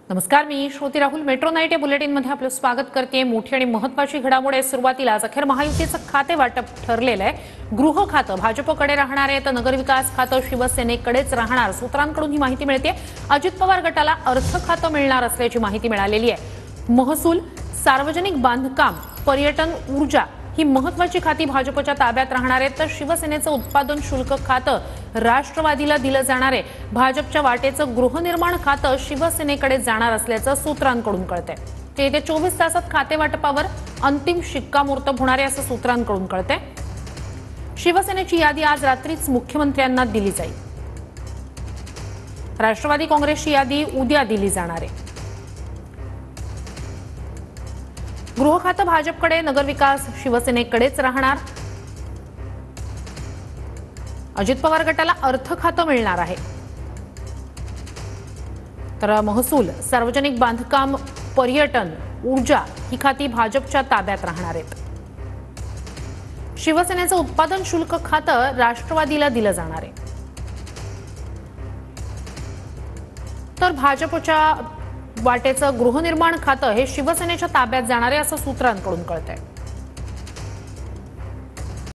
नमस्कार, मी Shruti Rahul. Metro night या बुलेटिनमध्ये आपलं स्वागत करते. मोठी आणि महत्त्वाची घडामोड आहे. सुरुवातीलाच अखेर महायुतीचं खाते वाटप ठरलेलं आहे. गृह खातं भाजपकडे राहणार आहे तर नगरविकास खातं शिवसेनेकडेच राहणार. सूत्रांकडून ही माहिती मिळते. अजित पवार गटाला अर्थ खातं मिळणार असल्याची माहिती मिळालेली आहे. महसूल, सार्वजनिक बांधकाम, पर्यटन, ऊर्जा ही महत्त्वाची खाती भाजपच्या ताब्यात राहणार आहेत तर शिवसेनेचं उत्पादन शुल्क खातं राष्ट्रवादीला दिलं जाणार आहे. भाजपच्या वाटेचं गृहनिर्माण खातं शिवसेनेकडे जाणार असल्याचं सूत्रांकडून कळतंय. ते येत्या 24 तासात खाते वाटपावर अंतिम शिक्कामोर्तब होणार आहे असं सूत्रांकडून कळतंय. शिवसेनेची यादी आज रात्रीच मुख्यमंत्र्यांना दिली जाईल. राष्ट्रवादी काँग्रेसची यादी उद्या दिली जाणार आहे. गृह खातं भाजपकडे, नगरविकास शिवसेनेकडेच राहणार. अजित पवार गटाला अर्थ खातं मिळणार आहे तर महसूल, सार्वजनिक बांधकाम, पर्यटन, ऊर्जा ही खाती भाजपच्या ताब्यात राहणार आहेत. शिवसेनेचं उत्पादन शुल्क खातं राष्ट्रवादीला दिलं जाणार आहे तर भाजपच्या वाटेचं गृहनिर्माण खातं हे शिवसेनेच्या ताब्यात जाणार आहे असं सूत्रांकडून कळतंय.